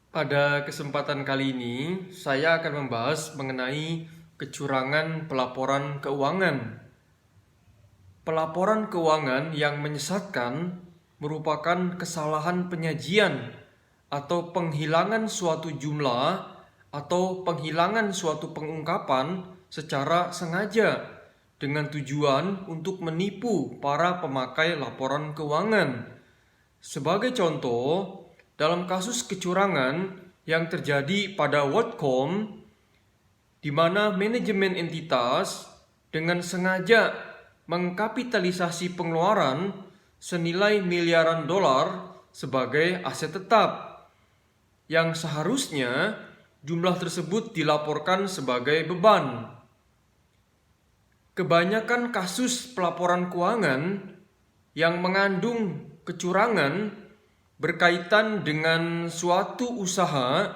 Pada kesempatan kali ini, saya akan membahas mengenai kecurangan pelaporan keuangan. Pelaporan keuangan yang menyesatkan merupakan kesalahan penyajian atau penghilangan suatu jumlah atau penghilangan suatu pengungkapan secara sengaja dengan tujuan untuk menipu para pemakai laporan keuangan. Sebagai contoh, dalam kasus kecurangan yang terjadi pada WorldCom, di mana manajemen entitas dengan sengaja mengkapitalisasi pengeluaran senilai miliaran dolar sebagai aset tetap, yang seharusnya jumlah tersebut dilaporkan sebagai beban. Kebanyakan kasus pelaporan keuangan yang mengandung kecurangan berkaitan dengan suatu usaha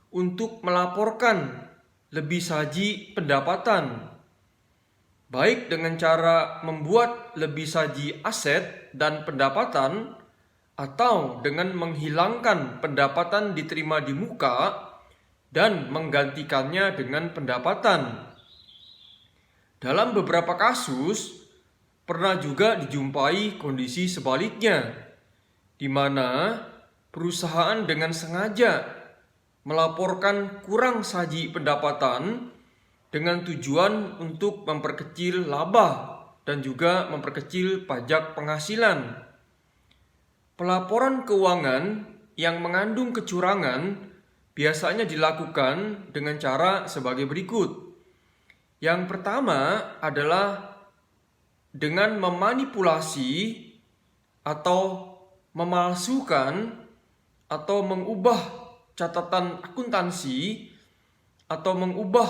untuk melaporkan lebih saji pendapatan, baik dengan cara membuat lebih saji aset dan pendapatan atau dengan menghilangkan pendapatan diterima di muka dan menggantikannya dengan pendapatan. Dalam beberapa kasus, pernah juga dijumpai kondisi sebaliknya, di mana perusahaan dengan sengaja melaporkan kurang saji pendapatan dengan tujuan untuk memperkecil laba dan juga memperkecil pajak penghasilan. Pelaporan keuangan yang mengandung kecurangan biasanya dilakukan dengan cara sebagai berikut. Yang pertama adalah dengan memanipulasi atau memalsukan atau mengubah catatan akuntansi atau mengubah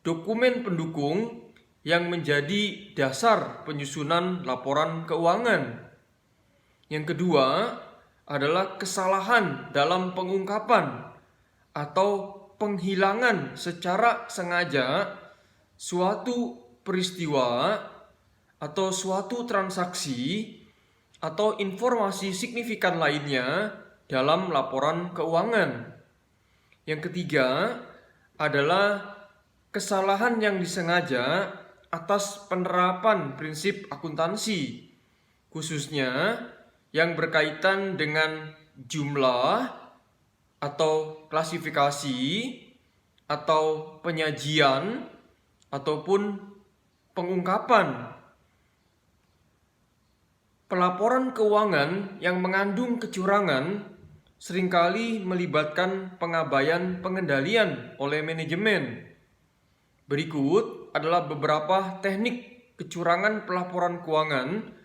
dokumen pendukung yang menjadi dasar penyusunan laporan keuangan. Yang kedua adalah kesalahan dalam pengungkapan atau penghilangan secara sengaja suatu peristiwa atau suatu transaksi atau informasi signifikan lainnya dalam laporan keuangan. Yang ketiga adalah kesalahan yang disengaja atas penerapan prinsip akuntansi, khususnya yang berkaitan dengan jumlah atau klasifikasi atau penyajian ataupun pengungkapan. Pelaporan keuangan yang mengandung kecurangan seringkali melibatkan pengabaian pengendalian oleh manajemen. Berikut adalah beberapa teknik kecurangan pelaporan keuangan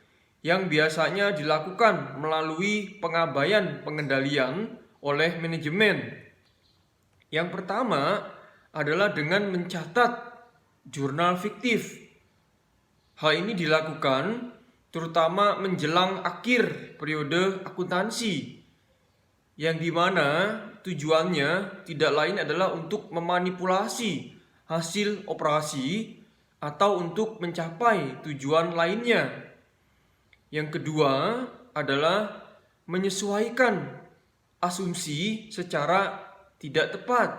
yang biasanya dilakukan melalui pengabaian pengendalian oleh manajemen. Yang pertama adalah dengan mencatat jurnal fiktif. Hal ini dilakukan terutama menjelang akhir periode akuntansi, yang dimana tujuannya tidak lain adalah untuk memanipulasi hasil operasi atau untuk mencapai tujuan lainnya. Yang kedua adalah menyesuaikan asumsi secara tidak tepat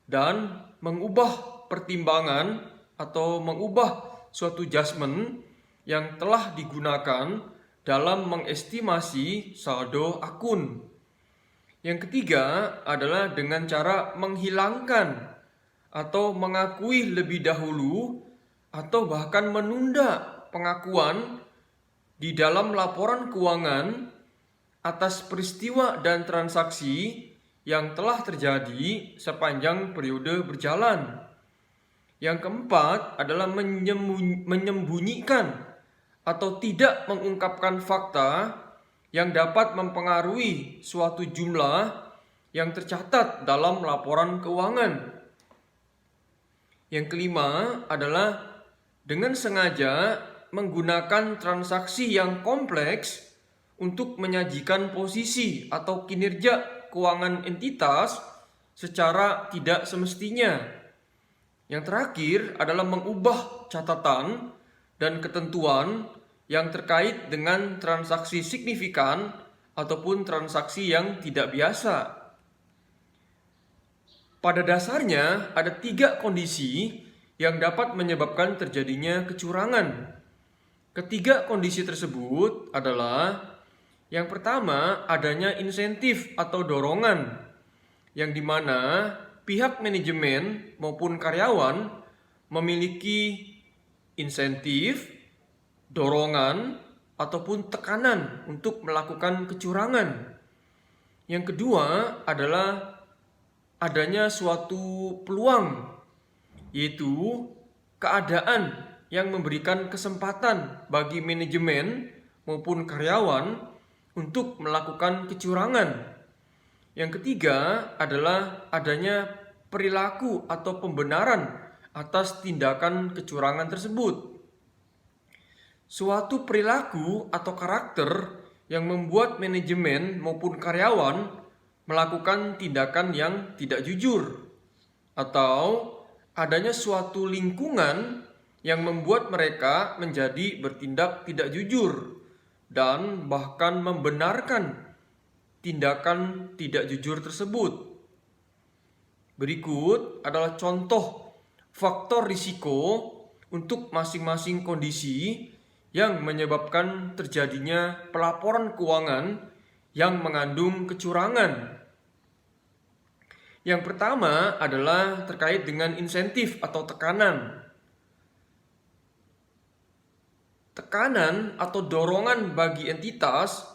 dan mengubah pertimbangan atau mengubah suatu judgement yang telah digunakan dalam mengestimasi saldo akun. Yang ketiga adalah dengan cara menghilangkan atau mengakui lebih dahulu atau bahkan menunda pengakuan di dalam laporan keuangan atas peristiwa dan transaksi yang telah terjadi sepanjang periode berjalan. Yang keempat adalah menyembunyikan atau tidak mengungkapkan fakta yang dapat mempengaruhi suatu jumlah yang tercatat dalam laporan keuangan. Yang kelima adalah dengan sengaja menggunakan transaksi yang kompleks untuk menyajikan posisi atau kinerja keuangan entitas secara tidak semestinya. Yang terakhir adalah mengubah catatan dan ketentuan yang terkait dengan transaksi signifikan ataupun transaksi yang tidak biasa. Pada dasarnya ada 3 kondisi yang dapat menyebabkan terjadinya kecurangan. Ketiga kondisi tersebut adalah yang pertama, adanya insentif atau dorongan yang dimana pihak manajemen maupun karyawan memiliki insentif, dorongan, ataupun tekanan untuk melakukan kecurangan. Yang kedua adalah adanya suatu peluang, yaitu keadaan yang memberikan kesempatan bagi manajemen maupun karyawan untuk melakukan kecurangan. Yang ketiga adalah adanya perilaku atau pembenaran atas tindakan kecurangan tersebut. Suatu perilaku atau karakter yang membuat manajemen maupun karyawan melakukan tindakan yang tidak jujur, atau adanya suatu lingkungan yang membuat mereka menjadi bertindak tidak jujur dan bahkan membenarkan tindakan tidak jujur tersebut. Berikut adalah contoh faktor risiko untuk masing-masing kondisi yang menyebabkan terjadinya pelaporan keuangan yang mengandung kecurangan. Yang pertama adalah terkait dengan insentif atau tekanan. Tekanan atau dorongan bagi entitas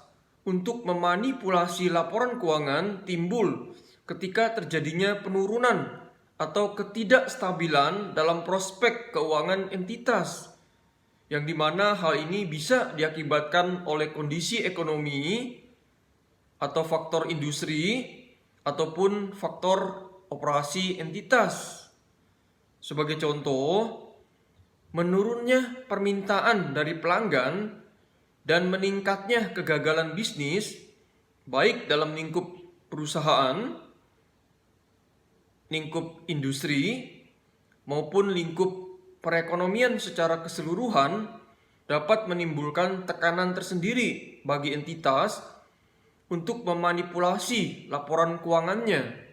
untuk memanipulasi laporan keuangan timbul ketika terjadinya penurunan atau ketidakstabilan dalam prospek keuangan entitas, yang dimana hal ini bisa diakibatkan oleh kondisi ekonomi atau faktor industri ataupun faktor operasi entitas. Sebagai contoh, menurunnya permintaan dari pelanggan dan meningkatnya kegagalan bisnis baik dalam lingkup perusahaan, lingkup industri, maupun lingkup perekonomian secara keseluruhan dapat menimbulkan tekanan tersendiri bagi entitas untuk memanipulasi laporan keuangannya.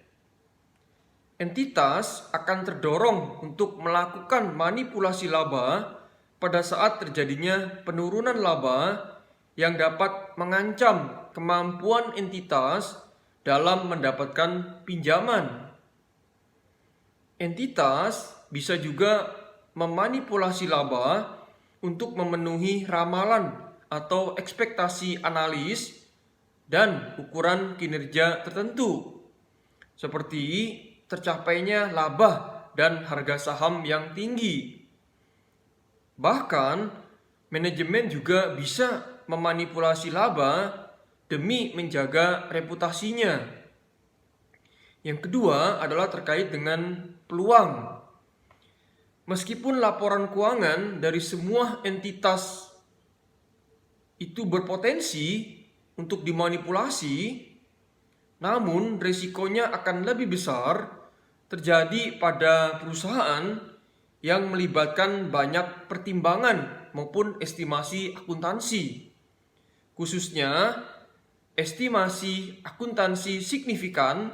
Entitas akan terdorong untuk melakukan manipulasi laba pada saat terjadinya penurunan laba yang dapat mengancam kemampuan entitas dalam mendapatkan pinjaman. Entitas bisa juga memanipulasi laba untuk memenuhi ramalan atau ekspektasi analis dan ukuran kinerja tertentu, seperti tercapainya laba dan harga saham yang tinggi. Bahkan, manajemen juga bisa memanipulasi laba demi menjaga reputasinya. Yang kedua adalah terkait dengan peluang. Meskipun laporan keuangan dari semua entitas itu berpotensi untuk dimanipulasi, namun risikonya akan lebih besar terjadi pada perusahaan yang melibatkan banyak pertimbangan maupun estimasi akuntansi, khususnya estimasi akuntansi signifikan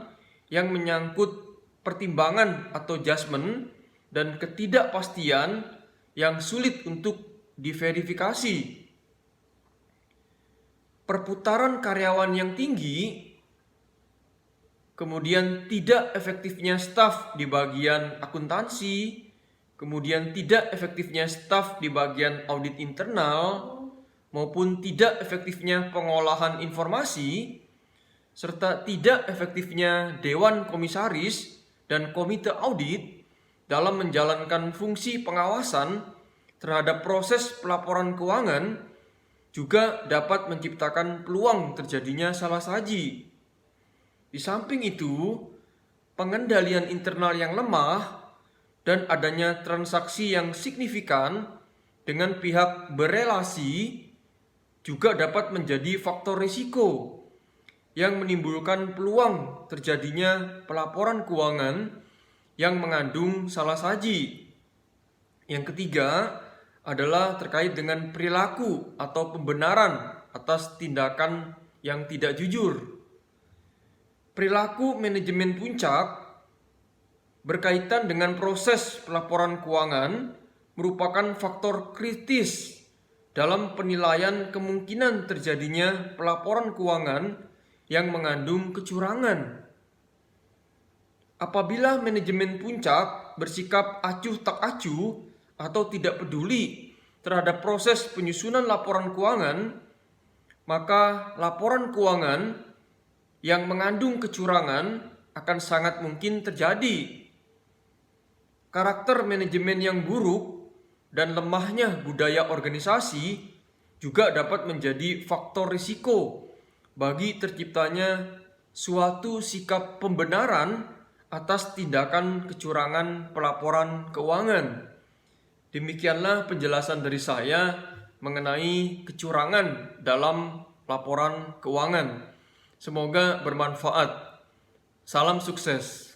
yang menyangkut pertimbangan atau adjustment dan ketidakpastian yang sulit untuk diverifikasi. Perputaran karyawan yang tinggi, kemudian tidak efektifnya staf di bagian akuntansi, kemudian tidak efektifnya staf di bagian audit internal, maupun tidak efektifnya pengolahan informasi, serta tidak efektifnya dewan komisaris dan komite audit dalam menjalankan fungsi pengawasan terhadap proses pelaporan keuangan juga dapat menciptakan peluang terjadinya salah saji. Di samping itu, pengendalian internal yang lemah dan adanya transaksi yang signifikan dengan pihak berelasi juga dapat menjadi faktor risiko yang menimbulkan peluang terjadinya pelaporan keuangan yang mengandung salah saji. Yang ketiga adalah terkait dengan perilaku atau pembenaran atas tindakan yang tidak jujur. Perilaku manajemen puncak berkaitan dengan proses pelaporan keuangan merupakan faktor kritis dalam penilaian kemungkinan terjadinya pelaporan keuangan yang mengandung kecurangan. Apabila manajemen puncak bersikap acuh tak acuh atau tidak peduli terhadap proses penyusunan laporan keuangan, maka laporan keuangan yang mengandung kecurangan akan sangat mungkin terjadi. Karakter manajemen yang buruk dan lemahnya budaya organisasi juga dapat menjadi faktor risiko bagi terciptanya suatu sikap pembenaran atas tindakan kecurangan pelaporan keuangan. Demikianlah penjelasan dari saya mengenai kecurangan dalam laporan keuangan. Semoga bermanfaat. Salam sukses.